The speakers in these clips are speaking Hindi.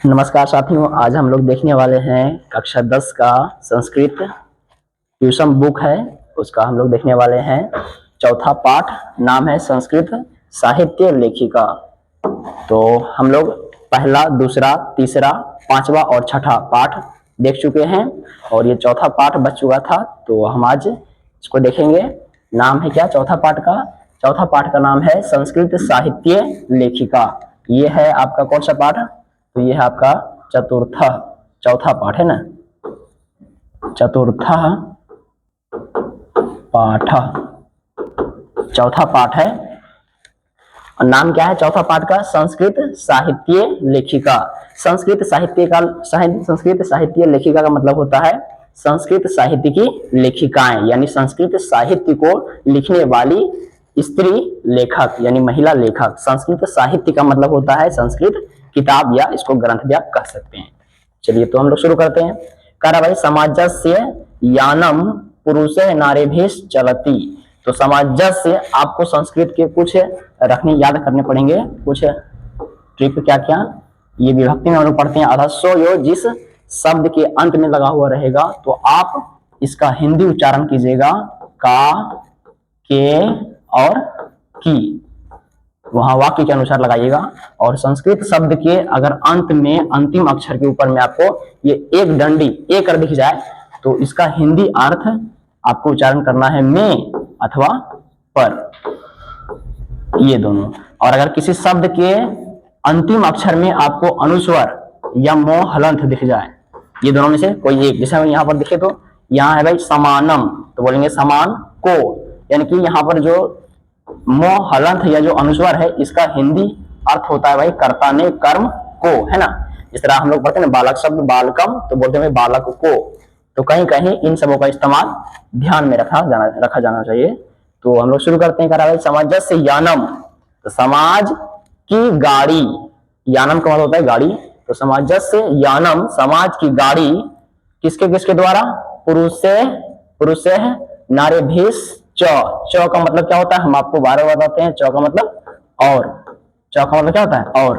नमस्कार साथियों, आज हम लोग देखने वाले हैं कक्षा 10 का संस्कृत ट्यूशन बुक है, उसका हम लोग देखने वाले हैं चौथा पाठ। नाम है संस्कृत साहित्य लेखिका। तो हम लोग पहला, दूसरा, तीसरा, पांचवा और छठा पाठ देख चुके हैं और ये चौथा पाठ बच चुका था, तो हम आज इसको देखेंगे। नाम है क्या चौथा पाठ का? चौथा पाठ का नाम है संस्कृत साहित्य लेखिका। ये है आपका कौन सा पाठ? तो ये है आपका चतुर्थ, चौथा पाठ है ना, चतुर्थ पाठ, चौथा पाठ है। और नाम क्या है चौथा पाठ का? संस्कृत साहित्य लेखिका। संस्कृत साहित्य लेखिका का मतलब होता है संस्कृत साहित्य की लेखिकाएं, यानी संस्कृत साहित्य को लिखने वाली स्त्री लेखक यानी महिला लेखक। संस्कृत साहित्य का मतलब होता है संस्कृत किताब या इसको ग्रंथ भी आप कह सकते हैं। चलिए तो हम लोग शुरू करते हैं। कह रहा भाई समाजस्य यानम पुरुषे नारेभेश चलती। तो समाजस्य आपको संस्कृत के कुछ रखने याद करने पड़ेंगे, कुछ ट्रिक। क्या क्या? ये विभक्ति में हम लोग पढ़ते हैं अधस्सो यो, जिस शब्द के अंत में लगा हुआ रहेगा तो आप इसका हिंदी उच्चारण कीजिएगा का, के और की, वहां वाक्य के अनुसार लगाइएगा। और संस्कृत शब्द के अगर अंत में अंतिम अक्षर के ऊपर में आपको ये एक डंडी ए कर दिख जाए तो इसका हिंदी अर्थ आपको उच्चारण करना है में अथवा पर, ये दोनों। और अगर किसी शब्द के अंतिम अक्षर में आपको अनुस्वर या मोह हलंत दिख जाए, ये दोनों में से कोई एक, जैसे हम यहाँ पर देखे तो यहाँ है भाई समानम, तो बोलेंगे समान को, यानी कि यहाँ पर जो मोह हलंत या जो अनुस्वर है इसका हिंदी अर्थ होता है भाई कर्ता ने कर्म को, है ना। जिस तरह हम लोग पढ़ते हैं ना बालक शब्द बालकम, तो बोलते हैं बालक को। तो कहीं कहीं इन सबों का इस्तेमाल ध्यान में रखा जाना चाहिए। तो हम लोग शुरू करते हैं। कह रहा है समाजस्य यानम, तो समाज की गाड़ी, यानम का मतलब होता है गाड़ी। तो समाजस्य यानम, समाज की गाड़ी किसके किसके द्वारा? पुरुषे नारेभेश च का मतलब क्या होता है हम आपको बार बार बताते हैं। च का मतलब और, च का मतलब क्या होता है और।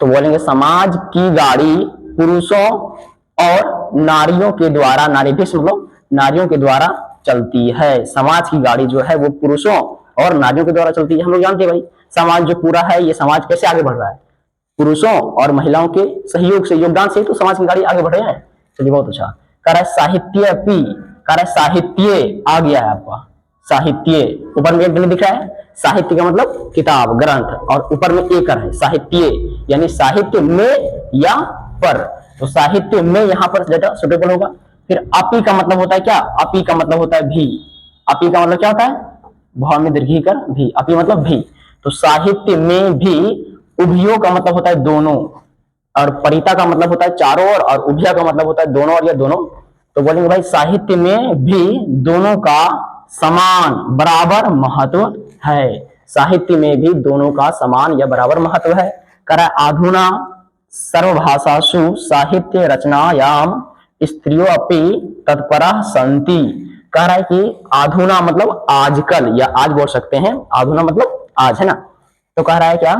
तो बोलेंगे समाज की गाड़ी पुरुषों और नारियों के द्वारा, नारीभेश मतलब नारियों के द्वारा चलती है। समाज की गाड़ी जो है वो पुरुषों और नारियों के द्वारा चलती है। हम लोग जानते हैं भाई समाज जो पूरा है ये समाज कैसे आगे बढ़ रहा है? पुरुषों और महिलाओं के सहयोग से, योगदान से तो समाज की गाड़ी आगे बढ़ रही है। चलिए बहुत अच्छा। कह रहा है साहित्य पी, कह रहा है साहित्य आ गया है आपका, साहित्य ऊपर में एक डंडी दिख रहा है। साहित्य का मतलब किताब ग्रंथ, और ऊपर में एक है साहित्य, यानी साहित्य में या पर। तो साहित्य में यहाँ पर ज्यादा सुटेबल होगा। फिर अपी का मतलब होता है क्या? अपी का मतलब होता है भी। अपी का मतलब क्या होता है? भाव में दीर्घी कर भी, अपी मतलब भी। तो साहित्य में भी, उभयों का मतलब होता है दोनों, और परिता का मतलब होता है चारों ओर, और उभया का मतलब होता है दोनों और या दोनों। तो बोलेंगे भाई साहित्य में भी दोनों का समान बराबर महत्व है। साहित्य में भी दोनों का समान या बराबर महत्व है। कह रहा है आधुना सर्वभाषासु साहित्य रचनायाम स्त्रियों अपि तत्परा संति। कह रहा है कि आधुना मतलब आजकल, या आज बोल सकते हैं, आधुना मतलब आज, है ना। तो कह रहा है क्या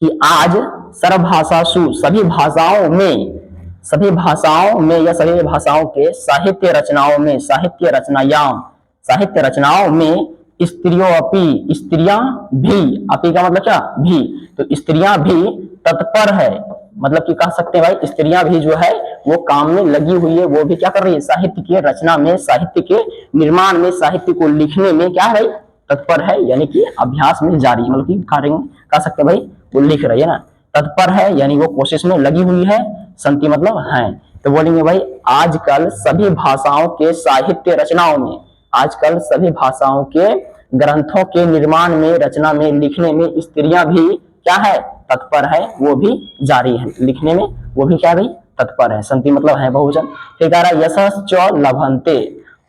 कि आज सर्वभाषासु सभी भाषाओं में, सभी भाषाओं में या सभी भाषाओं के साहित्य रचनाओं में, साहित्य रचनायाम, साहित्य रचनाओं में स्त्रियों अपि, स्त्रियां भी, अपि का मतलब क्या? भी। तो स्त्रियां भी तत्पर है, मतलब कि कह सकते हैं भाई स्त्रियां भी जो है वो काम में लगी हुई है। वो भी क्या कर रही है? साहित्य के रचना में, साहित्य के निर्माण में, साहित्य को लिखने में क्या है? तत्पर है, यानी कि अभ्यास में जारी, मतलब कि कह सकते हैं भाई वो लिख रही है ना। तत्पर है यानी वो कोशिश में लगी हुई है। संति मतलब है। तो बोलेंगे भाई आजकल सभी भाषाओं के साहित्य रचनाओं में, आजकल सभी भाषाओं के ग्रंथों के निर्माण में, रचना में, लिखने में स्त्रियां भी क्या है? तत्पर है, वो भी जारी है लिखने में, वो भी क्या भाई? तत्पर है। संति मतलब है बहुवचन। ठीक आ रहा है यशस च लभंते,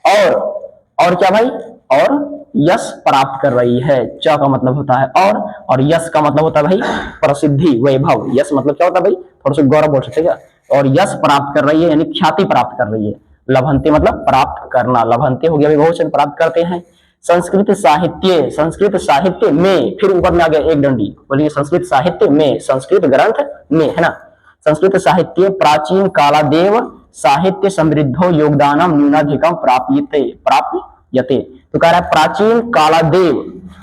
और क्या भाई? और यश प्राप्त कर रही है। च का मतलब होता है और यश का मतलब होता है भाई प्रसिद्धि, वैभव। यश मतलब क्या होता है भाई? थोड़ा सा गौरव बोल सकते हैं। और यश प्राप्त कर रही है यानी ख्याति प्राप्त कर रही है। लभंते मतलब प्राप्त करना, लभंते हो गया भाई बहुवचन, प्राप्त करते हैं। संस्कृत साहित्य, संस्कृत साहित्य में, फिर ऊपर में आ गया एक डंडी, बोलिए संस्कृत साहित्य में, संस्कृत ग्रंथ में, है ना। संस्कृत साहित्ये प्राचीन कालादेव साहित्य समृद्धो योगदानम न्यूनाधिकम प्राप्यते। तो कह रहा है प्राचीन कालादेव,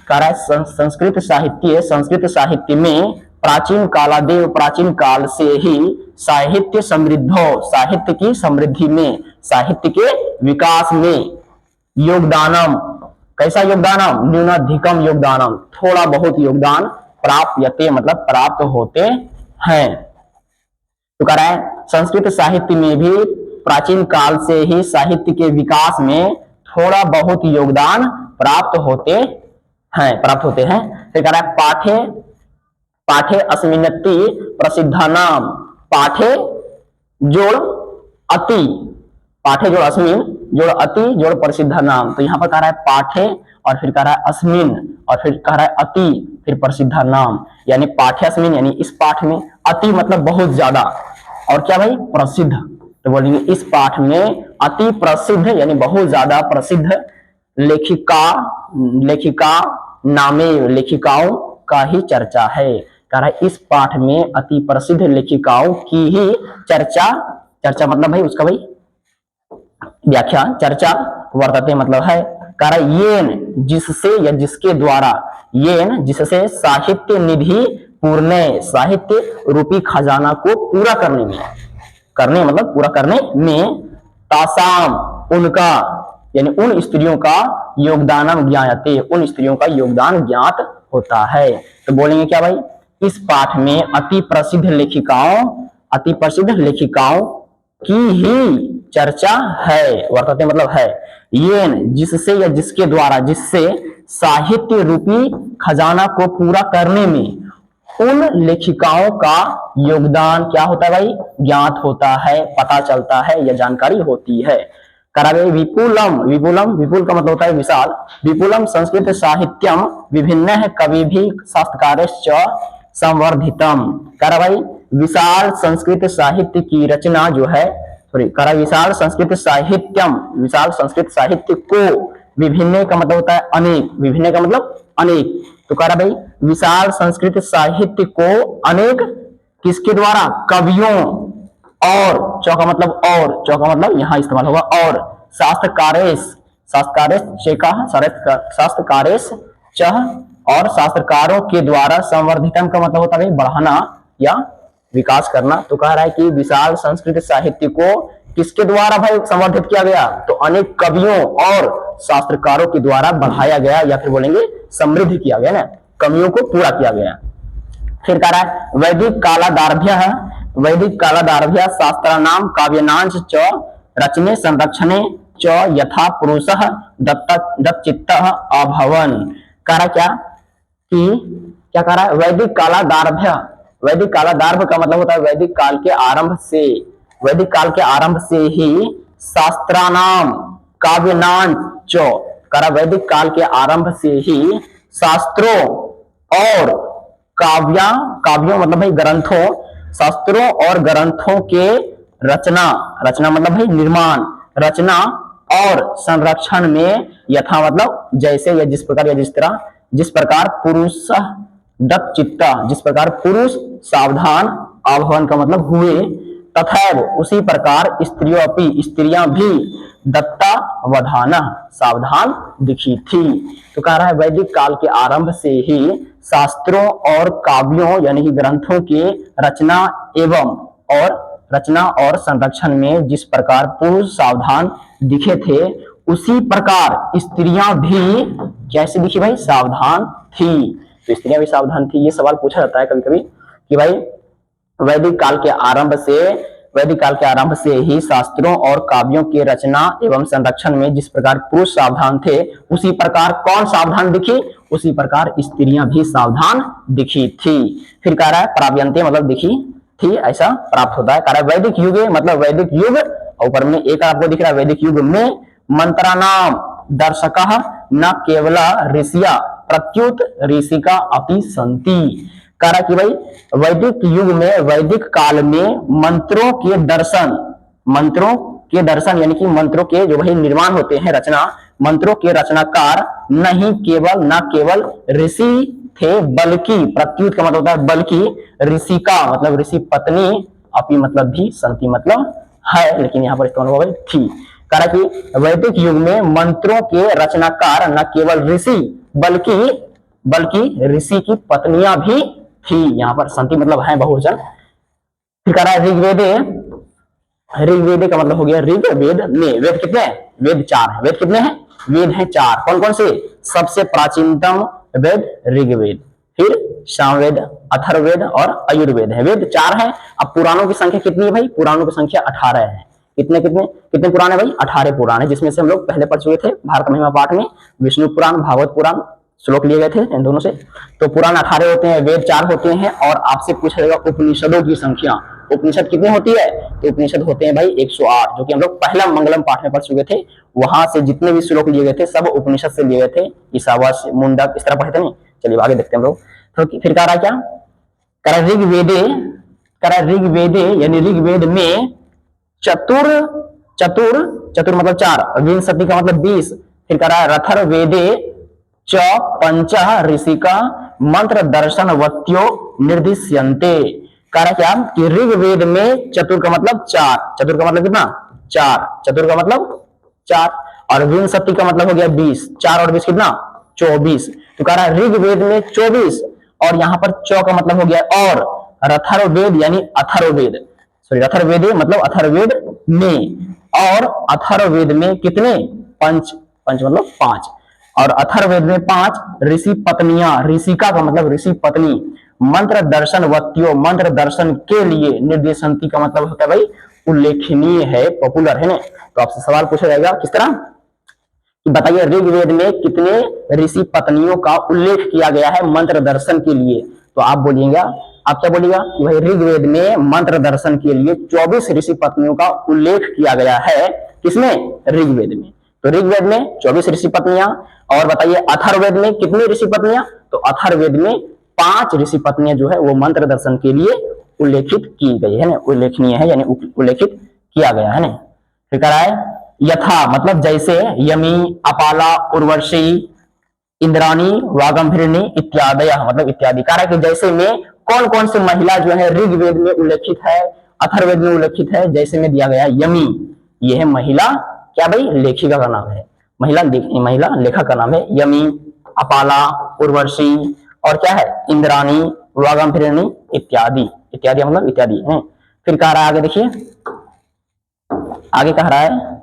कह रहा है संस्कृत साहित्य में प्राचीन कालादेव, प्राचीन काल से ही साहित्य समृद्धो, साहित्य की समृद्धि में, साहित्य के विकास में योगदानम, कैसा योगदानम, न्यूनाधिकम योगदानम, थोड़ा बहुत योगदान प्राप्यते मतलब प्राप्त होते हैं। तो कह रहा है संस्कृत साहित्य में भी प्राचीन काल से ही साहित्य के विकास में थोड़ा बहुत योगदान प्राप्त होते हैं। फिर कह रहा है पाठे अस्मिन्नति प्रसिद्धानाम, पाठे जोड़ अति, पाठे जोड़ अस्मिन जोड़ अति जोड़ प्रसिद्धानाम। तो यहाँ पर कह रहा है पाठे और फिर कह रहा है अस्मिन और फिर कह रहा है अति फिर प्रसिद्धानाम, यानी पाठे अस्मिन यानी इस पाठ में, अति मतलब बहुत ज्यादा, और क्या भाई प्रसिद्ध, तो बोलेंगे इस पाठ में अति प्रसिद्ध यानी बहुत ज्यादा प्रसिद्ध लेखिका नामे, लेखिकाओं का ही चर्चा है। कह रहा है इस पाठ में अति प्रसिद्ध लेखिकाओं की ही चर्चा मतलब भाई उसका भाई व्याख्या, चर्चा वर्तते मतलब है। कह रहा है येन जिससे या जिसके द्वारा, येन जिससे साहित्य निधि पूर्ण, साहित्य रूपी खजाना को पूरा करने मतलब पूरा करने में, तासाम उनका यानी उन स्त्रियों का योगदानम ज्ञायते, उन स्त्रियों का योगदान ज्ञात होता है। तो बोलेंगे क्या भाई, इस पाठ में अति प्रसिद्ध लेखिकाओं की ही चर्चा है, वर्तते मतलब है। येन जिससे या जिसके द्वारा, जिससे साहित्य रूपी खजाना को पूरा करने में उन लेखिकाओं का योगदान क्या होता है भाई, ज्ञात होता है, पता चलता है या जानकारी होती है। करावे विपुलम, विपुल का मतलब होता है विशाल, विपुलम संस्कृत साहित्यम विभिन्न कवि भी शास्त्रकारश्च संवर्धितम। करा भाई विशाल संस्कृत साहित्य की रचना जो है, करा विशाल संस्कृत साहित्य को, विभिन्न का मतलब होता है अनेक, विभिन्न का मतलब अनेक, तो कह रहा भाई विशाल संस्कृत साहित्य को अनेक किसके द्वारा, कवियों, और चौका मतलब यहाँ इस्तेमाल होगा, और शास्त्रकारेश और शास्त्रकारों के द्वारा संवर्धितम का मतलब होता है बढ़ाना या विकास करना। तो कह रहा है कि विशाल संस्कृत साहित्य को किसके द्वारा भाई संवर्धित किया गया, तो अनेक कवियों और शास्त्रकारों के द्वारा बढ़ाया गया, या फिर बोलेंगे समृद्ध किया गया ना, कमियों को पूरा किया गया। फिर कह रहा है वैदिक कालादारभ्य शास्त्राणाम काव्यनांच च रचने संरक्षणे च यथा पुरुषः दत्तचित्तः अभवन। कह रहा क्या कह रहा है, वैदिक कालादार्भ का मतलब होता है वैदिक काल के आरंभ से ही शास्त्रानाम काव्यनांच च, कह रहा वैदिक काल के आरंभ से ही शास्त्रों और काव्यों मतलब भाई ग्रंथों, शास्त्रों और ग्रंथों के रचना मतलब भाई निर्माण, रचना और संरक्षण में यथा मतलब जैसे या जिस प्रकार या जिस प्रकार पुरुष दत्तचित्ता, जिस प्रकार पुरुष सावधान, आह्वान का मतलब हुए, तथैव उसी प्रकार स्त्रियां भी दत्तावधाना सावधान दिखी थी। तो कह रहा है वैदिक काल के आरंभ से ही शास्त्रों और काव्यों यानी कि ग्रंथों के रचना और संरक्षण में जिस प्रकार पुरुष सावधान दिखे थे, उसी प्रकार स्त्रियां भी कैसे दिखी भाई, सावधान थी। तो स्त्रियां भी सावधान थी। ये सवाल पूछा जाता है कभी कभी कि भाई वैदिक काल के आरंभ से ही शास्त्रों और काव्यों के रचना एवं संरक्षण में जिस प्रकार पुरुष सावधान थे, उसी प्रकार कौन सावधान दिखी, उसी प्रकार स्त्रियां भी सावधान दिखी थी। फिर कह रहा है प्राव्यंते मतलब दिखी थी, ऐसा प्राप्त होता है। कह रहा है वैदिक युगे मतलब वैदिक युग, ऊपर में एक आपको दिख रहा है, वैदिक युग में मंत्राणाम दर्शकः न केवल ऋषिया प्रत्युत ऋषिका अपि संति। कह रहा कि भाई वैदिक युग में, वैदिक काल में मंत्रों के दर्शन यानी कि मंत्रों के जो भाई निर्माण होते हैं, रचना, मंत्रों के रचनाकार न केवल ऋषि थे, बल्कि प्रत्युत का मतलब होता है बल्कि ऋषिका मतलब ऋषि पत्नी अपी मतलब भी, संति मतलब है, लेकिन यहाँ पर इस्तेमाल हो गई थी। कह रहा कि वैदिक युग में मंत्रों के रचनाकार न केवल ऋषि बल्कि ऋषि की पत्नियां भी थी। यहाँ पर संति मतलब है, बहुवचन। फिर कह रहा है ऋग्वेदे का मतलब हो गया ऋग्वेद में। वेद कितने हैं? वेद 4 है। वेद कितने हैं? वेद हैं 4। कौन कौन से? सबसे प्राचीनतम वेद ऋग्वेद, फिर सामवेद, अथर्ववेद और आयुर्वेद है। वेद 4 है। अब पुराणों की संख्या कितनी है भाई? पुराणों की संख्या 18 है। कितने कितने कितने पुराण है भाई? 18 पुराण है, जिसमें से हम लोग पहले पढ़ चुके थे भारत महिमा पाठ में विष्णु पुराण, भागवत पुराण श्लोक लिए गए थे इन दोनों से। तो पुराण 18 होते हैं, वेद 4 होते हैं। और आपसे पूछा जाएगा उपनिषदों की संख्या। उपनिषद कितनी होती है? तो उपनिषद होते हैं भाई 108, जो कि हम लोग पहला मंगलम पाठ में पढ़ चुके थे। वहां से जितने भी श्लोक लिए गए थे सब उपनिषद से लिए गए थे। ईशावास्य, मुंडक, इस तरह पढ़े थे नहीं। चलिए आगे देखते हैं हम लोग। तो फिर कह रहा क्या? कह रहा ऋग्वेदे यानी ऋग्वेद में चतुर मतलब 4, विंशति का मतलब 20। फिर कह रहा है रथर्वेदे च पंच ऋषिका मंत्र दर्शन वत्यो निर्दिश्यन्ते। कह रहा क्या कि ऋग्वेद में चतुर का मतलब 4, चतुर का मतलब कितना? 4, चतुर का मतलब 4, और विंशति का मतलब हो गया 20। 4 और 20 कितना? 24। तो कह रहा है ऋग्वेद में 24, और यहाँ पर चौ का मतलब हो गया और। रथर्वेद यानी अथर्ववेद, सॉरी रथर्वेद मतलब अथर्ववेद में, और अथर्ववेद में कितने? पंच मतलब 5, और अथर्ववेद में 5 ऋषि पत्नियां। ऋषिका का मतलब ऋषि पत्नी। मंत्र दर्शन वत्यो, मंत्र दर्शन के लिए। निर्देशंती का मतलब होता है भाई उल्लेखनीय है, पॉपुलर है ना। तो आपसे सवाल पूछा जाएगा किस तरह कि बताइए ऋग्वेद में कितने ऋषि पत्नियों का उल्लेख किया गया है मंत्र दर्शन के लिए? तो आप बोलिएगा, आप क्या बोलिएगा कि भाई ऋग्वेद में मंत्र दर्शन के लिए 24 ऋषि पत्नियों का उल्लेख किया गया है। किसमें? ऋग्वेद में। तो ऋग्वेद में 24 ऋषि पत्नियां। और बताइए अथर्ववेद में कितनी ऋषि पत्नियां? तो अथर्ववेद में 5 ऋषि पत्नियां जो है वो मंत्र दर्शन के लिए उल्लेखित की गई है ना, उल्लेखनीय है यानी उल्लेखित किया गया है ना। फिर कह रहा है यथा मतलब जैसे, यमी, अपाला, उर्वशी, इंद्राणी, वागंभीरनी इत्यादि, मतलब इत्यादि। कह रहा है कि जैसे में कौन कौन सी महिला जो है ऋग्वेद में उल्लेखित है, अथर्ववेद में उल्लेखित है। जैसे में दिया गया यमी, यह है महिला क्या भाई? लेखिका का नाम है, महिला लेखक का नाम है यमी। अपाला, उर्वशी, और क्या है? इंद्राणी, वागंभीरनी इत्यादि। इत्यादि मतलब इत्यादि है। फिर कह रहा है आगे देखिए, आगे कह रहा है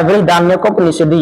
बृहदारण्यकोपनिषदि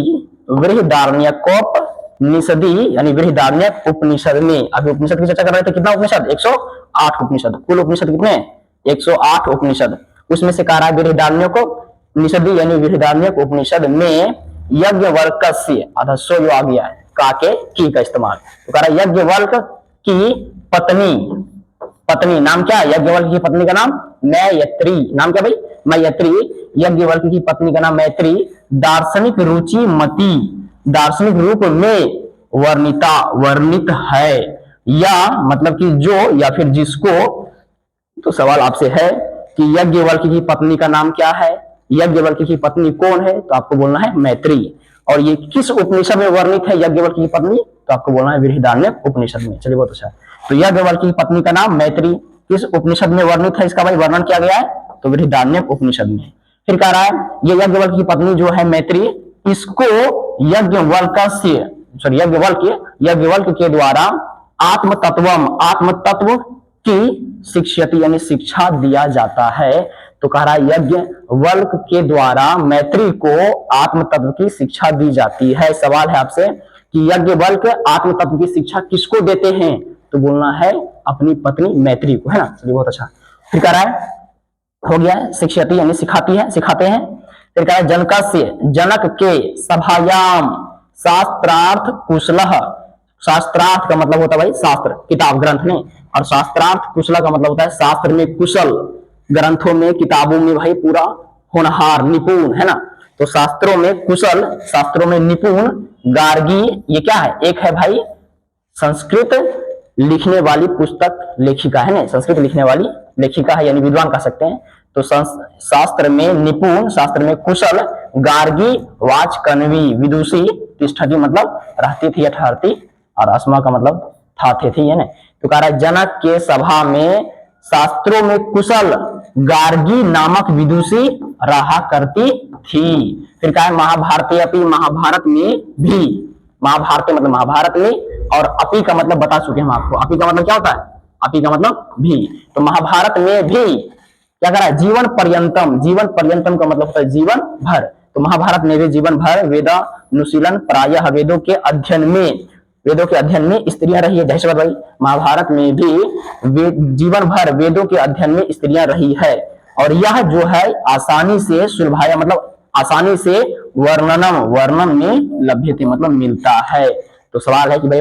यानी बृहदारण्यक उपनिषद में। अभी उपनिषद की चर्चा कर रहे थे। कितना उपनिषद? 108 उपनिषद। कुल उपनिषद कितने? 108 उपनिषद। उसमें से कह रहा है बृहदारण्यकोपनिषदि यानी बृहदारण्यक उपनिषद में यज्ञवल्क्य अर्थात सो जो आ गया है काके की का इस्तेमाल। तो कह रहा है यज्ञवल्क्य की पत्नी नाम क्या है? यज्ञवल्क्य की पत्नी का नाम मैत्री। नाम क्या भाई? मैत्री। यज्ञवल्क्य की पत्नी का नाम मैत्री दार्शनिक रुचि मती, दार्शनिक रूप में वर्णित है। या मतलब कि जो या फिर जिसको। तो सवाल आपसे है कि यज्ञवल्क्य की पत्नी का नाम क्या है? यज्ञवल्क्य की पत्नी कौन है? तो आपको बोलना है मैत्री। और ये किस उपनिषद में वर्णित है यज्ञवल्क्य की पत्नी? तो आपको बोलना है बृहदारण्यक उपनिषद में। चलिए बहुत अच्छा। तो यज्ञवल्क्य की पत्नी का नाम मैत्री किस उपनिषद में वर्णित है? इसका भाई वर्णन किया गया है तो बृहदारण्यक उपनिषद में। फिर कह रहा है ये यज्ञवल्क्य की पत्नी जो है मैत्री, इसको यज्ञवल्क्य के द्वारा आत्म तत्व की शिक्षयति यानी शिक्षा दिया जाता है। तो कह रहा है यज्ञवल्क्य के द्वारा मैत्री को आत्म तत्व की शिक्षा दी जाती है। सवाल है आपसे कि यज्ञवल्क्य आत्म तत्व की शिक्षा किसको देते हैं? तो बोलना है अपनी पत्नी मैत्री को, है ना। चलिए बहुत अच्छा। फिर कह रहा है हो गया है शिक्षयति यानी सिखाते हैं। फिर कह रहा है जनक के सभायाम शास्त्रार्थ कुशलः। शास्त्रार्थ का मतलब होता है भाई शास्त्र, किताब, ग्रंथ में। और शास्त्रार्थ कुशल का मतलब होता है शास्त्र में कुशल, ग्रंथों में, किताबों में भाई पूरा होनहार, निपुण, है ना। तो शास्त्रों में कुशल, शास्त्रों में निपुण। गार्गी ये क्या है? एक है भाई संस्कृत लिखने वाली पुस्तक लेखिका, है ना। संस्कृत लिखने वाली लेखिका है यानी विद्वान कह सकते हैं। तो शास्त्र में निपुण, शास्त्र में कुशल। गार्गी वाचकन्वी, विदुषी। तिष्ठति मतलब रहती थी या ठहरती, और अस्मा का मतलब था थे थी, है ना। तो कह रहा है जनक के सभा में शास्त्रों में कुशल गार्गी नामक विदुषी रहा करती थी। फिर कहा है महाभारती अपी, महाभारत में भी, महाभारती मतलब महाभारत में, और अपी का मतलब बता चुके हम आपको, अपी का मतलब क्या होता है, अपी का मतलब भी, तो महाभारत में भी क्या करा है, जीवन पर्यंतम, जीवन पर्यंतम का मतलब होता है जीवन भर, तो महाभारत में भी जीवन भर वेदानुशीलन प्रायः वेदों के अध्ययन में, वेदों के अध्ययन में स्त्रियां रही है। जय भाई, महाभारत में भी जीवन भर वेदों के अध्ययन में स्त्रियां रही है, और यह जो है आसानी से सुलभाया मतलब आसानी से वर्णन में लभ्यते मतलब मिलता है। तो सवाल है कि भाई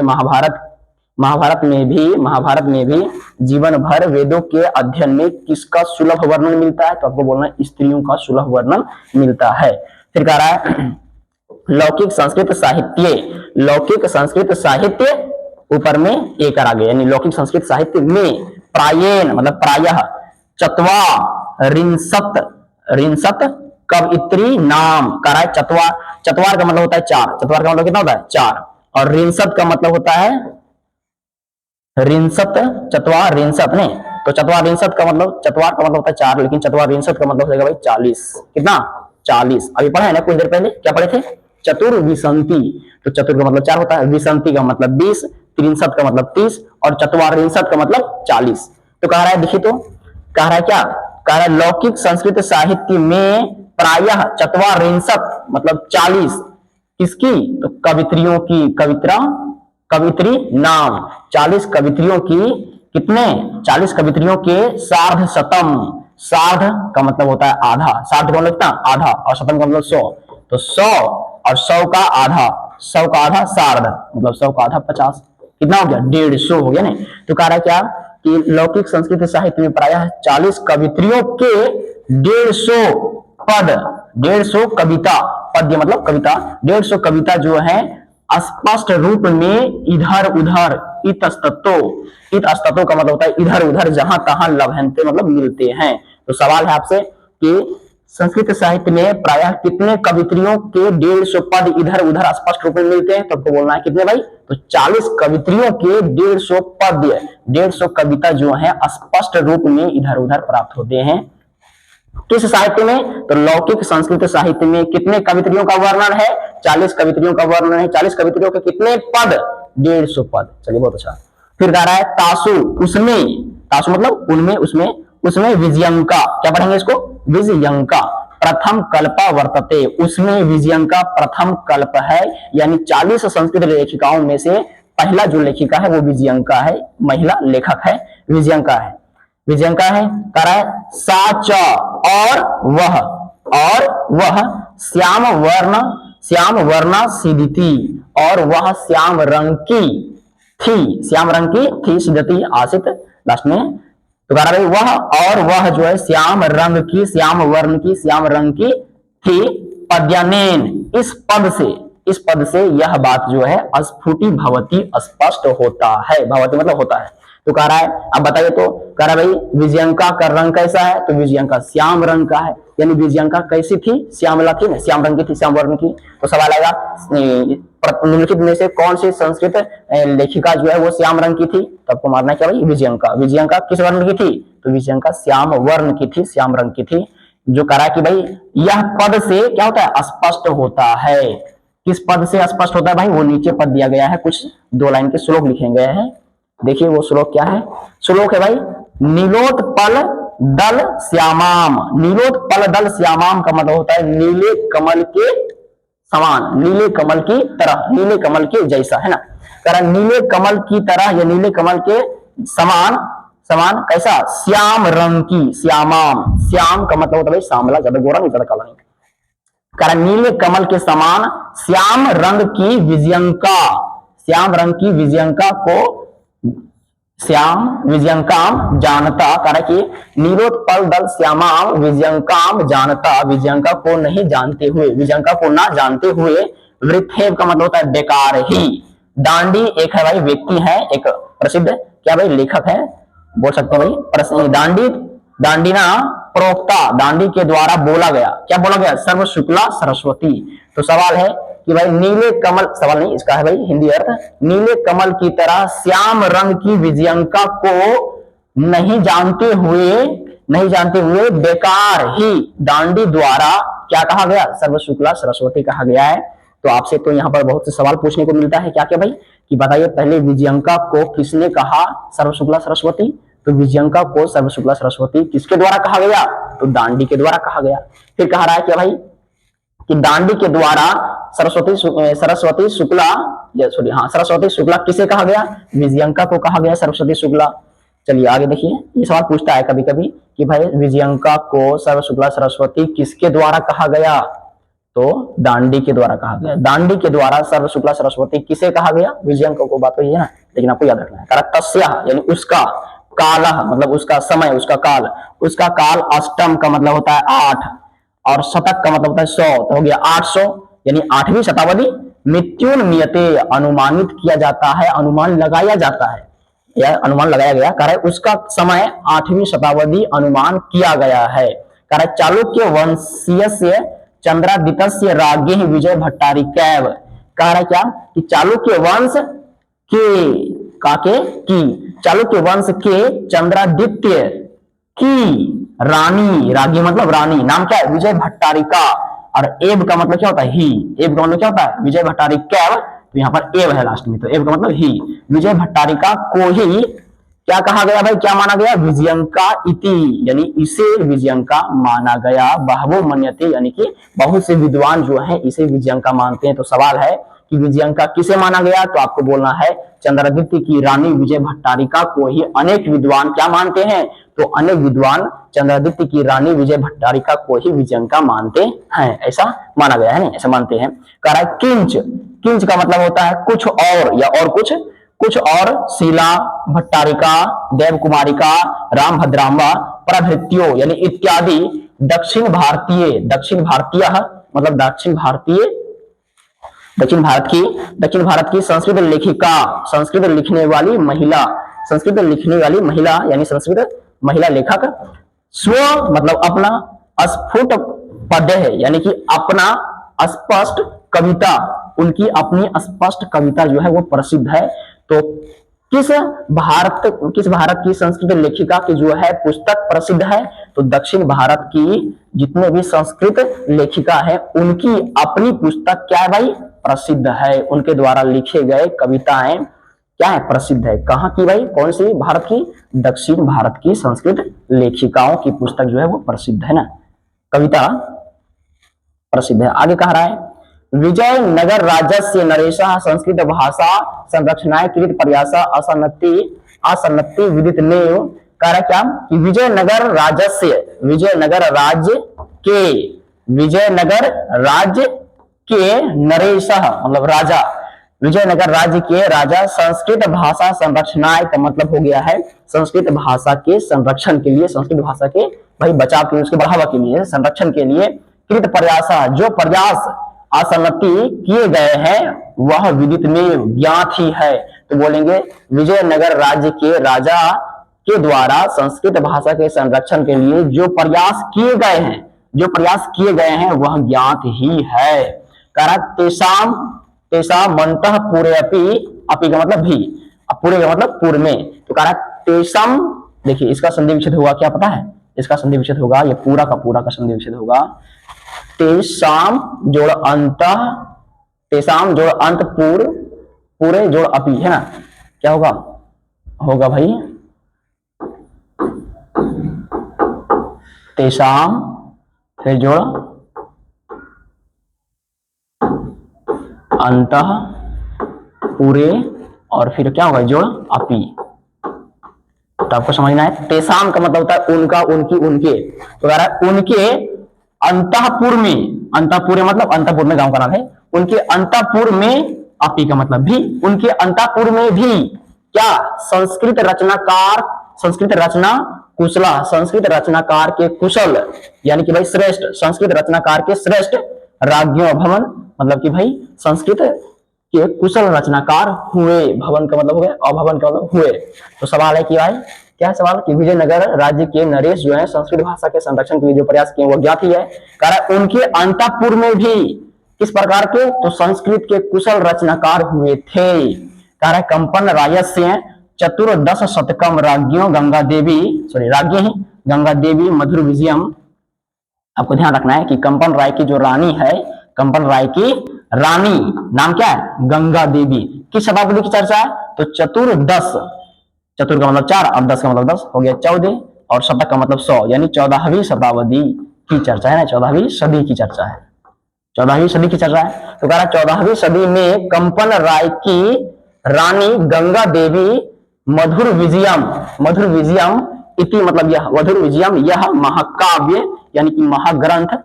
महाभारत में भी जीवन भर वेदों के अध्ययन में किसका सुलभ वर्णन मिलता है, तो आपको बोलना है स्त्रियों का सुलभ वर्णन मिलता है। फिर कह रहा है लौकिक संस्कृत साहित्य, लौकिक संस्कृत साहित्य ऊपर में एक आ गया, यानी लौकिक संस्कृत साहित्य में प्रायेण मतलब प्रायः चत्वारिंशत् कवयित्री नाम, कह रहा है चत्वार का मतलब होता है चार, चत्वार का मतलब कितना होता है चार, और रिंसत का मतलब होता है रिंसत, चत्वार रिंसत नहीं, तो चत्वार रिंसत का मतलब, चत्वार का मतलब होता है चार, लेकिन चत्वार रिंसत का मतलब होगा भाई 40, कितना 40, अभी पढ़ा है ना कुछ देर पहले, क्या पढ़े थे, चतुर्विंशति, तो चतुर का मतलब चार होता है, विसंति का मतलब 20, त्रिंसत का मतलब 30, और चतुर्विंशत का मतलब 40। तो कह रहा है देखिए, तो कह रहा है क्या, कह रहा है लौकिक संस्कृत साहित्य में प्रायः चतुर्विंशत मतलब 40 किसकी, तो कवित्रियों की, कवित्री नाम, 40 कवित्रियों की, कितने 40 कवित्रियों के सार्ध शतम, सार्ध का मतलब होता है आधा, सार्ध का मतलब कितना आधा, और शतम का मतलब 100, तो 100 और 100 का आधा, 100 का आधा सार्ध मतलब 100 का आधा 50, कितना हो गया 150 हो गया नहीं। तो कह रहा है क्या कि लौकिक संस्कृत साहित्य में प्रायः 40 कवित्रियों के 150 पद, 150 कविता, पद्य मतलब कविता, 150 कविता जो है स्पष्ट रूप में इधर उधर, इतस्ततो का मतलब होता है इधर उधर, जहां तहां लभंते मतलब मिलते हैं। तो सवाल है आपसे कि संस्कृत साहित्य में प्रायः कितने कवित्रियों के 150 पद इधर उधर स्पष्ट रूप में मिलते हैं, तो आपको बोलना है कितने भाई, तो 40 कवित्रियों के 150 पद्य, 150 कविता जो है स्पष्ट रूप में इधर उधर प्राप्त होते हैं। किस साहित्य में, तो लौकिक संस्कृत साहित्य में कितने कवित्रियों का वर्णन है, 40 कवित्रियों का वर्णन है, 40 कवित्रियों के कितने पद, 150 पद। चलिए बहुत अच्छा। फिर कह रहा है तासु, उसमें, तासु मतलब उनमें, उसमें विजयंका, क्या पढ़ेंगे इसको, विजयंका प्रथम कल्पा वर्तते, उसमें विजयंका प्रथम कल्प है, यानी 40 संस्कृत लेखिकाओं में से पहला जो लेखिका है वो विजयंका है, महिला लेखक है, विजयंका है, विजयंका है। कह रहा है साच, और वह श्याम वर्णा सिदिति, और वह श्याम रंग की थी, श्याम रंग की थी, सिद्धति आसित लास्ट में। तो कह रहा है वह जो है श्याम रंग की, श्याम वर्ण की, श्याम रंग की थी, पद्यानेन, इस पद से यह बात जो है स्फुटी भवती स्पष्ट होता है, भवती मतलब होता है। तो कह रहा है अब बताइए, तो कह रहा है भाई विजयंका का रंग कैसा है, तो विजयंका श्याम रंग का है, यानी विजयंका कैसी थी, श्यामला थी ना, श्याम रंग की थी, श्याम वर्ण की। तो सवाल आएगा निम्नलिखित में से कौन सी संस्कृत लेखिका जो है वो श्याम रंग की थी, तो आपको मारना क्या भाई, विजयंका। विजयंका किस वर्ण की थी, तो विजयंका श्याम वर्ण की थी, श्याम रंग की थी। जो कह रहा है कि भाई यह पद से क्या होता है, स्पष्ट होता है, किस पद से स्पष्ट होता है भाई, वो नीचे पद दिया गया है, कुछ 2 लाइन के श्लोक लिखे गए हैं, देखिए वो श्लोक क्या है। श्लोक है भाई नीलोत्पल दल श्यामाम, नीलोत्पल दल श्यामाम का मतलब होता है नीले कमल के समान, नीले कमल की तरह, नीले कमल के जैसा, है ना। कारण नीले कमल की तरह या नीले कमल के समान, कैसा, श्याम रंग की, श्यामाम, श्याम का मतलब होता है भाई श्यामला, ज्यादा गोरा नहीं, ज्यादा काला नहीं। कारण नीले कमल के समान श्याम रंग की विजयंका, श्याम रंग की विजयंका को श्याम विजयंकाम जानता, कारण कि नीलोत्पल दल श्यामाम विजयंकाम जानता, विजयंका को नहीं जानते हुए, विजयंका को ना जानते हुए, वृथेव का मतलब होता है बेकार ही, दांडी एक है भाई व्यक्ति है, एक प्रसिद्ध क्या भाई लेखक है, बोल सकते हैं भाई दांडीना प्रोक्ता, दांडी के द्वारा बोला गया, क्या बोला गया, सर्व शुक्ला सरस्वती। तो सवाल है कि भाई नीले कमल, सवाल नहीं इसका है भाई हिंदी अर्थ, नीले कमल की तरह श्याम रंग की विजयंका को नहीं जानते हुए नहीं जानते हुए बेकार ही दांडी द्वारा क्या कहा गया, सर्व शुक्ला सरस्वती कहा गया है। तो आपसे तो यहाँ पर बहुत से सवाल पूछने को मिलता है, क्या क्या भाई, कि बताइए पहले विजयंका को किसने कहा सर्व शुक्ला सरस्वती, तो विजयंका को सर्व शुक्ला सरस्वती किसके द्वारा कहा गया, तो दांडी के द्वारा कहा गया। फिर कहा रहा है क्या भाई, कि दांडी के द्वारा सरस्वती शुक्ला, सॉरी हाँ, सरस्वती शुक्ला किसे कहा गया, विजयंका को कहा गया सरस्वती शुक्ला। चलिए आगे देखिए, ये सवाल पूछता है कभी कभी कि भाई विजयंका को सर्व शुक्ला सरस्वती किसके द्वारा कहा गया, तो दांडी के द्वारा कहा गया। दांडी के द्वारा सर्व शुक्ला सरस्वती किसे कहा गया, विजयंका को, बात तो ये है ना, लेकिन आपको याद रखना है तस्या यानी उसका, काल मतलब उसका समय, उसका काल अष्टम का मतलब होता है 8 और शतक का मतलब होता है 100, तो हो गया 800 यानी 8वीं शताब्दी। मृत्युन नियते अनुमानित किया जाता है, अनुमान लगाया जाता है, यह अनुमान लगाया गया, कह रहा है उसका समय 8वीं शताब्दी अनुमान किया गया है। कह रहा है चालुक्य वंशीय से चंद्रादित्य राज्ञ विजय भट्टारी कैव, कह रहा है क्या कि चालुक्य वंश के काके की, चालुक्य वंश के चंद्रादित्य की रानी, राज्ञी मतलब रानी, नाम क्या है, विजय भट्टारिका, और एब का मतलब क्या होता है, ही, एब का मतलब क्या होता है, विजय भट्टारी कैव, तो यहाँ पर एब है लास्ट में, तो एब का मतलब ही, विजय भट्टारिका को ही क्या कहा गया भाई, क्या माना गया, विजयंका इति, यानी इसे विजयंका माना गया। बहवो मन्यते यानी कि बहुत से विद्वान जो हैं इसे विजयंका मानते हैं। तो सवाल है कि विजयंका किसे माना गया, तो आपको बोलना है चंद्रादित्य की रानी विजय भट्टारिका को ही अनेक विद्वान क्या मानते हैं, तो अनेक विद्वान चंद्रादित्य की रानी विजय भट्टारिका को ही विजयंका मानते हैं, ऐसा माना गया है, ऐसा मानते हैं। कह रहा है किंच, किंच का मतलब होता है कुछ और या और कुछ और, शीला भट्टारिका, देव कुमारिका, राम भद्रांबा, प्रभृत्यो यानी इत्यादि दक्षिण भारतीय मतलब दक्षिण भारत की संस्कृत लेखिका, संस्कृत लिखने वाली महिला यानी संस्कृत महिला लेखक, स्व मतलब अपना, स्फुट पद्य है यानी कि अपना स्पष्ट कविता, उनकी अपनी स्पष्ट कविता जो है वो प्रसिद्ध है। तो किस भारत की संस्कृत लेखिका की जो है पुस्तक प्रसिद्ध है, तो दक्षिण भारत की जितने भी संस्कृत लेखिका है उनकी अपनी पुस्तक क्या है भाई, प्रसिद्ध है, उनके द्वारा लिखे गए कविताएं क्या है, प्रसिद्ध है। कहाँ की भाई, कौन सी, भारत की, दक्षिण भारत की संस्कृत लेखिकाओं की पुस्तक जो है वो प्रसिद्ध है ना, कविता प्रसिद्ध है। आगे कह रहा है विजयनगर राज्यस्य नरेशः संस्कृत भाषा संरक्षणाय कृत प्रयास असन्नति विदित नेव, कह रहा क्या कि विजयनगर राज्य के नरेशः मतलब राजा, विजयनगर राज्य के राजा संस्कृत भाषा संरक्षणाय का मतलब हो गया है संस्कृत भाषा के संरक्षण के लिए, संस्कृत भाषा के भाई बचाव के लिए, उसके बढ़ावा के लिए, संरक्षण के लिए कृत प्रयास, जो प्रयास असन्नति किए गए हैं वह विदित में ज्ञात ही है। तो बोलेंगे विजयनगर राज्य के राजा के द्वारा संस्कृत भाषा के संरक्षण के लिए जो प्रयास किए गए हैं वह ज्ञात ही है। तेषाम मंतः पूरे अपि का मतलब भी, पूरे का मतलब पूर्व में, तो कह रहा तेषाम, देखिए इसका संधि विच्छेद होगा, क्या पता है, इसका संधि विच्छेद होगा, ये पूरा का संधि विच्छेद होगा, तेषाम जोड़ अंत, तेषाम जोड़ अंत पूरे जोड़ अपि, है ना, क्या होगा भाई, तेषाम फिर जोड़ अंत पूरे और फिर क्या होगा जोड़ अपि। तो आपको समझना है तेषाम का मतलब होता है उनका, उनकी, उनके, तो कह रहा है उनके अंतःपुर में, अंतःपुर मतलब अंतःपुर में गांव का नाम है, उनके अंतःपुर में, अपि का मतलब भी, उनके अंतःपुर में भी क्या संस्कृत रचनाकार के कुशल यानी कि भाई श्रेष्ठ, संस्कृत रचनाकार के श्रेष्ठ राज्ञों भवन मतलब कि भाई संस्कृत के कुशल रचनाकार हुए, भवन का मतलब हो गया अभवन का मतलब हुए। तो सवाल है कि भाई क्या सवाल कि विजयनगर राज्य के नरेश जो है संस्कृत भाषा के संरक्षण के लिए जो प्रयास किए वो ज्ञात ही है। कारण उनके अंतःपुर में भी किस प्रकार के, तो संस्कृत के कुशल रचनाकार हुए थे। कंपन रायस्य चतुर्दश शतकम राज्ञी गंगा देवी मधुर विजयम। आपको ध्यान रखना है कि कंपन राय की जो रानी है, कंपन राय की रानी नाम क्या है, गंगा देवी। किस शताब्दी की चर्चा है, तो चतुर्दश, चतुर का मतलब 4 और 10 का मतलब 10 हो गया 14, और शतक का मतलब 100, यानी 14वीं शताब्दी की चर्चा है ना, 14वीं सदी की चर्चा है, 14वीं सदी की चर्चा है। तो कह रहा 14वीं सदी में कंपन राय की रानी गंगा देवी मधुर विजयम, मधुर विजयम इति मतलब यह मधुर विजयम, यह महाकाव्य यानी कि महाग्रंथ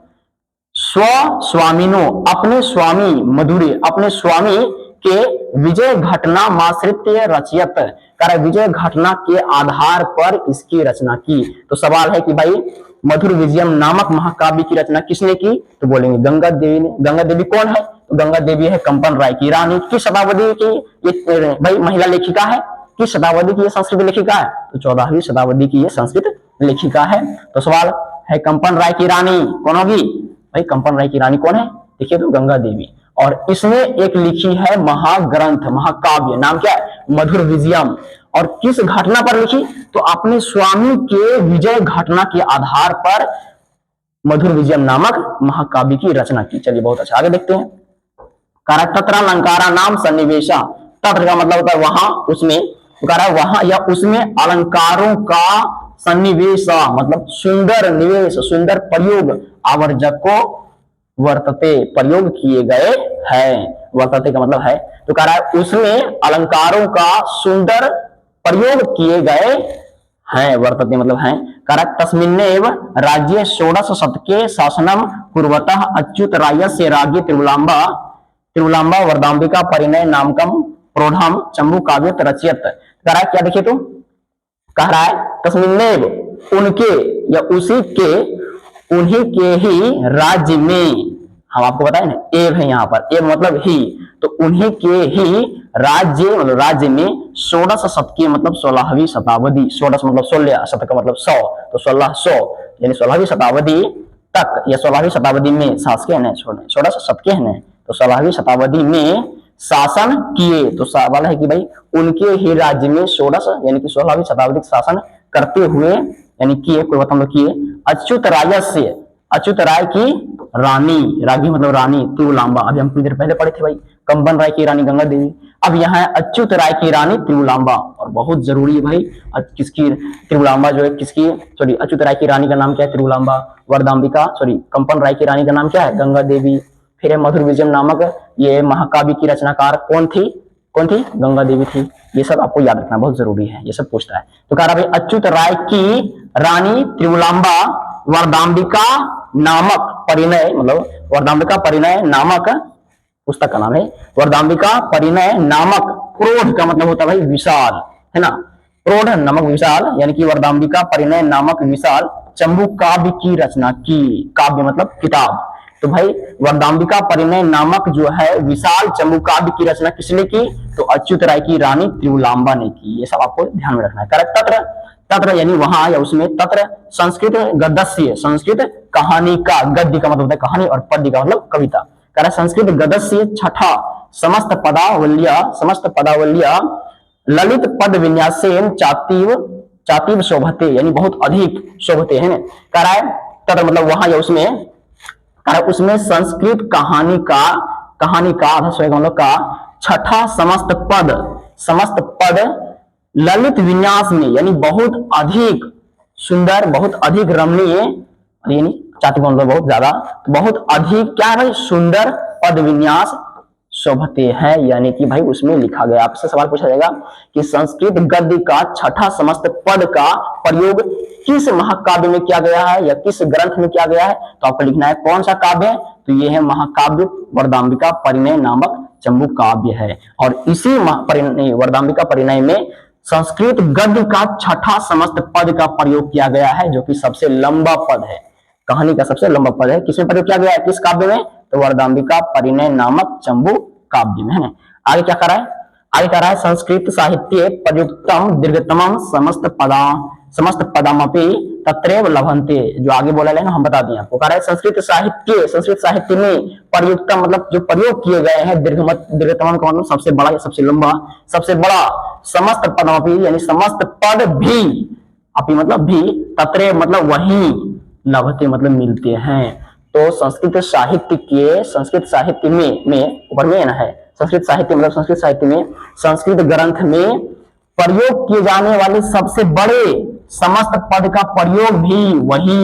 स्व स्वामिनो अपने स्वामी मधुरे, अपने स्वामी के विजय घटना माश्रित्य रचयत, कर विजय घटना के आधार पर इसकी रचना की। तो सवाल है कि भाई मधुर विजयम नामक महाकाव्य की रचना किसने की, तो बोलेंगे गंगा देवी ने। गंगा देवी कौन है, तो गंगा देवी है कंपन राय की रानी। किस शताब्दी की ये भाई महिला लेखिका है, किस शताब्दी की ये संस्कृत लेखिका है, तो 14वीं शताब्दी की ये संस्कृत लेखिका है। तो सवाल है कंपन राय की रानी कौन होगी, भाई कंपन राय की रानी कौन है, देखिए तो गंगा देवी। और इसने एक लिखी है महाग्रंथ महाकाव्य, नाम क्या है, मधुर विजयम। और किस घटना पर लिखी, तो अपने स्वामी के विजय घटना के आधार पर मधुर विजयम नामक महाकाव्य की रचना की। चलिए बहुत अच्छा, आगे देखते हैं। तत्र अलंकारा नाम सन्निवेशा, तत्र का मतलब होता है वहां उसमें, वहां या उसमें अलंकारों का सन्निवेश मतलब सुंदर निवेश, सुंदर प्रयोग, आवर्जको वर्तते प्रयोग किए गए हैं, वर्तते का मतलब है। तो कह रहा है उसमें अलंकारों का सुंदर प्रयोग किए गए हैं, वर्तते मतलब है। कह रहा तस्मिन्नेव राज्ये षोडश शतके शासनम कुर्वतः अच्युत रायस्य राज्ञी त्रिपुलांबा, त्रिपुलांबा वरदांबिका परिणय नामकम प्रौढ़म चंबू काव्य रचयत। कह रहा है क्या, देखिए तुम, कह रहा है तस्मिन्नेव उनके या उसी के, उन्हीं के ही राज्य में, हम आपको बताए ना एव है यहाँ पर, एव मतलब ही, तो उन्हीं के ही राज्य मतलब राज्य में षोडश शतकीय मतलब 16वीं शताब्दी, षोडश मतलब 16, शतक का मतलब 100, तो 1600 यानी 16वीं शताब्दी तक या 16वीं शताब्दी में शासकीय है, षोडश शतकीय है, तो 16वीं शताब्दी में शासन किए। तो सवाल है कि भाई उनके ही राज्य में षोडश यानी कि 16वीं शताब्दी शासन करते हुए यानी किए, कोई मतलब किए, अच्युत राय से, अच्युत राय की रानी, रागी मतलब रानी त्रिपुलांबा, अभी हम कुछ देर पहले पढ़े थे भाई कंपन राय की रानी गंगा देवी, अब यहाँ है अच्युत राय की रानी त्रिपुलांबा। और बहुत जरूरी है भाई किसकी, त्रिपुलांबा जो है किसकी, सॉरी अच्युत राय की रानी का नाम क्या है, त्रिपुलांबा। वरदांबिका सॉरी कंपन राय की रानी का नाम क्या है, गंगा देवी। फिर मधुर विजयम नामक ये महाकाव्य की रचनाकार कौन थी, कौन थी, गंगा देवी थी। ये सब आपको याद रखना बहुत जरूरी है, ये सब पूछता है। तो कह रहा भाई अच्युत राय की रानी त्रिपुलांबा वरदांबिका नामक परिणय मतलब वरदांबिका परिणय नामक पुस्तक का नाम है, वरदांबिका परिणय नामक, प्रौढ़ का मतलब होता है भाई विशाल, है ना, प्रौढ़ नामक विशाल यानी कि वरदांबिका परिणय नामक विशाल चंबू काव्य की रचना की। काव्य मतलब किताब। तो भाई वरदांबिका परिणय नामक जो है विशाल चंबू काव्य की रचना किसने की, तो अच्युत राय की रानी त्रिपुलांबा ने की। ये सब आपको ध्यान में रखना है। करेक्ट, तत्र, तत्र यानी वहां या उसमें, तत्र संस्कृत गद्य, संस्कृत कहानी का, गद्य का मतलब होता है कहानी और पद्य का मतलब कविता। कह रहा संस्कृत गद्य छठा समस्त पदावलिया ललित पद विन्यासेन चातीव, चातीव शोभते यानी बहुत अधिक शोभते है। कह रहा है तत्र मतलब वहां या उसमें, उसमें संस्कृत कहानी का मतलब का छठा समस्त पद ललित विन्यास में यानी बहुत अधिक सुंदर, बहुत अधिक रमणीय, यानी चातुर्य मतलब बहुत ज्यादा, बहुत अधिक क्या है भाई सुंदर पद विन्यास शोभते हैं, यानी कि भाई उसमें लिखा गया। आपसे सवाल पूछा जाएगा कि संस्कृत गद्य का छठा समस्त पद का प्रयोग किस महाकाव्य में किया गया है या किस ग्रंथ में किया गया है, तो आपको लिखना है कौन सा काव्य है, तो ये है महाकाव्य वरदांबिका परिणय नामक चंबू काव्य है। और इसी वरदांबिका परिणय में संस्कृत गद्य का छठा समस्त पद का प्रयोग किया गया है, जो कि सबसे लंबा पद है, कहानी का सबसे लंबा पद है। किसमें प्रयोग किया गया है, किस काव्य में, तो वरदांबिका परिणय नामक चंबू काव्य में है। आगे क्या कर रहा है, आगे कह रहा है संस्कृत साहित्य प्रयुक्तम दीर्घतमम समस्त पदमपि तत्रैव लभन्ते, जो आगे बोला है ना हम बता दिए आपको। कह रहा है संस्कृत साहित्य में प्रयुक्तम मतलब जो प्रयोग किए गए हैं, दीर्घतमम का मतलब सबसे बड़ा या सबसे लंबा, सबसे बड़ा, समस्त पदमपि यानी समस्त पद भी, अपि मतलब भी, तत्रे मतलब वही, लभते मतलब मिलते हैं। तो संस्कृत साहित्य में ऊपर में ना है, संस्कृत साहित्य मतलब संस्कृत साहित्य में, संस्कृत ग्रंथ में प्रयोग किए जाने वाले सबसे बड़े समस्त पद का प्रयोग भी वही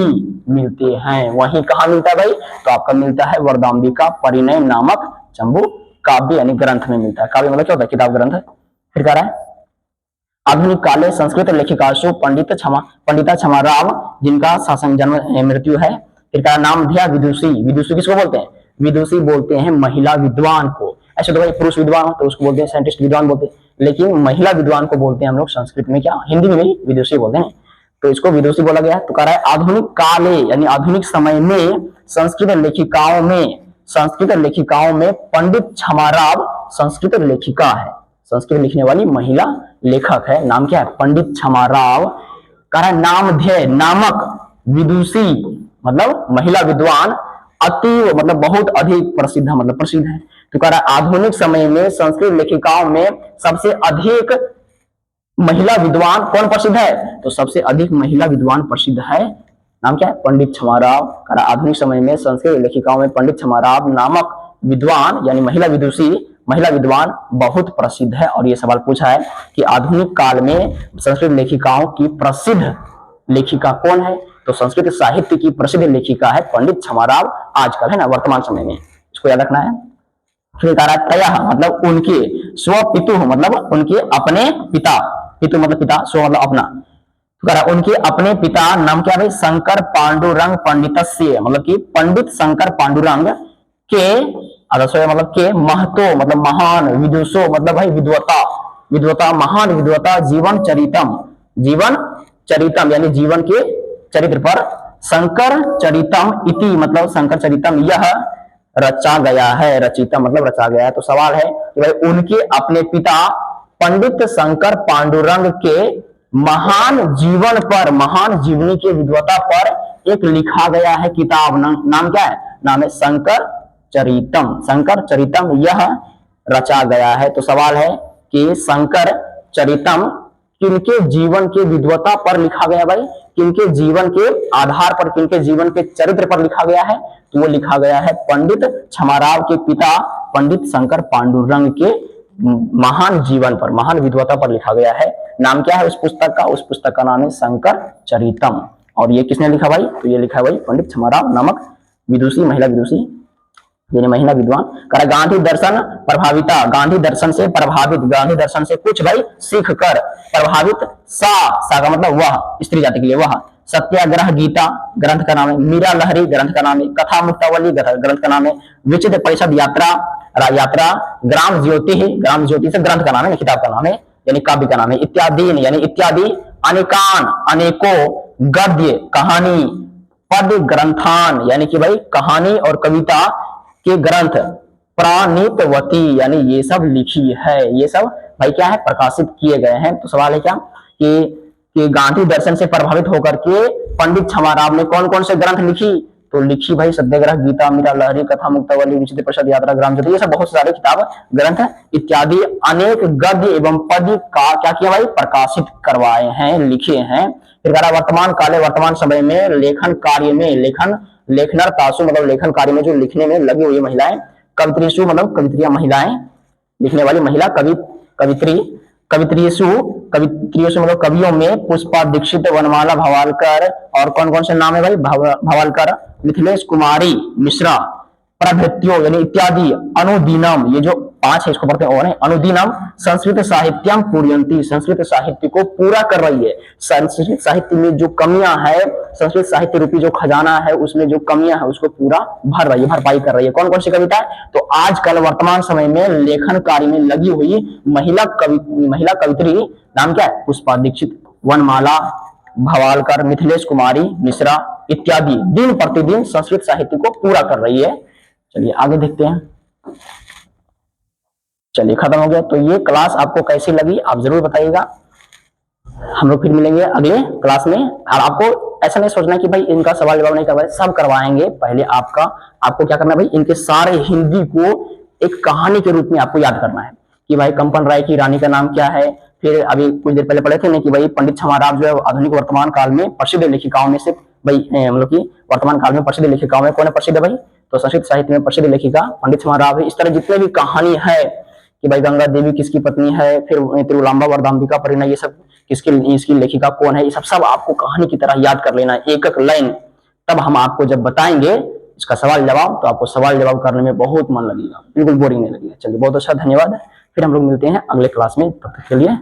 मिलते हैं। वही कहाँ मिलता है भाई? तो आपका मिलता है वरदाम्बिका परिणय नामक चंबू काव्य यानी ग्रंथ में मिलता है। काव्य मतलब क्या होता है? किताब, ग्रंथ। फिर कह रहा है आधुनिक काले संस्कृत लेखिकासु पंडिता क्षमा राव, जिनका शासन जन्म मृत्यु है। फिर कहा नाम दिया विदुषी। विदुषी किसको बोलते हैं? विदुषी बोलते हैं महिला विद्वान को। ऐसे तो भाई पुरुष विद्वान हो तो उसको बोलते हैं साइंटिस्ट विद्वान बोलते हैं, लेकिन महिला विद्वान को बोलते हैं हम लोग संस्कृत में क्या, हिंदी में भी विदुषी बोलते हैं, तो इसको विदुषी बोला गया है। तो कह रहा है आधुनिक काले यानी आधुनिक समय में संस्कृत लेखिकाओं में पंडित क्षमाराव संस्कृत लेखिका है, संस्कृत लिखने वाली महिला लेखक है। नाम क्या है? पंडित क्षमाराव। कह रहा है नामधेय नामक विदुषी मतलब महिला विद्वान, अतीव मतलब बहुत अधिक प्रसिद्ध मतलब प्रसिद्ध है। तो कह रहा है आधुनिक समय में संस्कृत लेखिकाओं में सबसे अधिक महिला विद्वान कौन प्रसिद्ध है? तो सबसे अधिक महिला विद्वान प्रसिद्ध है। नाम क्या है? पंडित क्षमाराव। कह रहा आधुनिक समय में संस्कृत लेखिकाओं में पंडित क्षमाराव नामक विद्वान यानी महिला विदुषी, महिला विद्वान बहुत प्रसिद्ध है। और ये सवाल पूछा है कि आधुनिक काल में संस्कृत लेखिकाओं की प्रसिद्ध लेखिका कौन है? तो संस्कृत साहित्य की प्रसिद्ध लेखिका है पंडित क्षमाराव, आजकल है ना, वर्तमान समय में, इसको याद रखना है। फिर कह रहा है तयः मतलब उनके, स्वपितु मतलब उनके अपने पिता, पितु मतलब पिता, स्व मतलब अपना, तो कह रहा उनके अपने पिता नाम क्या है? शंकर पांडुरंग पंडितस्य मतलब कि पंडित शंकर पांडुरंग के अदसो मतलब के महतो मतलब महान, विदुषो मतलब भाई विद्वता महान विद्वता जीवन चरितम यानी जीवन के चरित्र पर शंकर चरितम इति मतलब शंकर चरितम यह रचा गया है, रचिता मतलब रचा गया है। तो सवाल है कि भाई उनके अपने पिता पंडित शंकर पांडुरंग के महान जीवन पर, महान जीवनी के विद्वता पर एक लिखा गया है किताब, नाम क्या है? नाम है शंकर चरितम यह रचा गया है। तो सवाल है कि शंकर चरितम किनके जीवन के विद्वता पर लिखा गया भाई? किनके जीवन के आधार पर, किनके जीवन के चरित्र पर लिखा गया है? तो वो लिखा गया है पंडित क्षमाराव के पिता पंडित शंकर पांडुरंग के महान जीवन पर, महान विद्वता पर लिखा गया है। नाम क्या है उस पुस्तक का? उस पुस्तक का नाम है शंकर चरितम। और ये किसने लिखा भाई? तो ये लिखा है भाई पंडित क्षमाराव नामक विदुषी, महिला विदुषी यानी महिला विद्वान। कर गांधी दर्शन प्रभाविता, गांधी दर्शन से प्रभावित, गांधी दर्शन से कुछ भाई सीख कर प्रभावित, सा का मतलब वह, स्त्री जाति के लिए वह, सत्याग्रह गीता ग्रंथ का नाम है, मीरा लहरी ग्रंथ का नाम है, कथा मुक्तावली ग्रंथ का नाम है, विचित्र परिषद यात्रा, ग्राम ज्योति से ग्रंथ का नाम है, किताब का नाम है यानी काव्य का नाम है, इत्यादि यानी इत्यादि, अनेकों गद्य कहानी, पद ग्रंथान यानी कि भाई कहानी और कविता के ग्रंथ, प्राणितवती यानी ये सब लिखी है, ये सब भाई क्या है? प्रकाशित किए गए हैं। तो सवाल है क्या कि गांधी दर्शन से प्रभावित होकर के पंडित क्षमाराव ने कौन कौन से ग्रंथ लिखी? तो लिखी भाई सत्याग्रह गीता, मीरा लहरी, कथा मुक्तावली, विचित्र परिषद यात्रा, ग्राम ज्योति, ये सब बहुत सारे किताब ग्रंथ इत्यादि अनेक गद्य एवं पद का क्या किया भाई? प्रकाशित करवाए हैं, लिखे हैं। फिर वर्तमान समय में लेखन कार्य में लेखनरतासु मतलब लेखन कार्य में जो लिखने में लगी हुई महिलाएं, कवित्रीसु मतलब कवित्रियां महिलाएं, लिखने वाली महिला कवित्रीसु मतलब कवियों में पुष्पा दीक्षित, वनमाला भवालकर, और कौन कौन से नाम है भाई? भवालकर, मिथिलेश कुमारी मिश्रा, प्रभृत्यो यानी इत्यादि, अनुदीनम ये जो 5 है इसको पढ़ते हैं, और अनुदीनम संस्कृत साहित्यम पूर्यंती, संस्कृत साहित्य को पूरा कर रही है। संस्कृत साहित्य में जो कमियां है, संस्कृत साहित्य रूपी जो खजाना है उसमें जो कमियां है उसको पूरा भर रही है, भरपाई कर रही है। कौन कौन सी कविता है? तो आजकल वर्तमान समय में लेखन कार्य में लगी हुई महिला कवित्री नाम क्या है? पुष्पा दीक्षित, वनमाला भवालकर, मिथिलेश कुमारी मिश्रा इत्यादि दिन प्रतिदिन संस्कृत साहित्य को पूरा कर रही है। चलिए आगे देखते हैं। चलिए खत्म हो गया। तो ये क्लास आपको कैसी लगी आप जरूर बताइएगा। हम लोग फिर मिलेंगे अगले क्लास में। और आपको ऐसा नहीं सोचना कि भाई इनका सवाल जवाब नहीं करवाए, सब करवाएंगे। पहले आपको क्या करना है भाई? इनके सारे हिंदी को एक कहानी के रूप में आपको याद करना है कि भाई कंपन राय की रानी का नाम क्या है, फिर अभी कुछ देर पहले पढ़े थे ना कि भाई पंडित क्षमा राव जो है आधुनिक वर्तमान काल में प्रसिद्ध लेखिकाओं में से भाई मतलब कि वर्तमान काल में प्रसिद्ध लेखिकाओं में कौन है प्रसिद्ध भाई, तो संस्कृत साहित्य में प्रसिद्ध लेखिका पंडित क्षमा राव है। इस तरह जितने भी कहानी है कि भाई गंगा देवी किसकी पत्नी है, फिर तिरुलांबा वरदाम्बिका परिणय, ये सब किसकी इसकी लेखिका कौन है, ये सब आपको कहानी की तरह याद कर लेना एक एक लाइन। तब हम आपको जब बताएंगे इसका सवाल जवाब तो आपको सवाल जवाब करने में बहुत मन लगेगा, बिल्कुल बोरिंग नहीं लगेगा। चलिए बहुत अच्छा, धन्यवाद। फिर हम लोग मिलते हैं अगले क्लास में, तब तक के लिए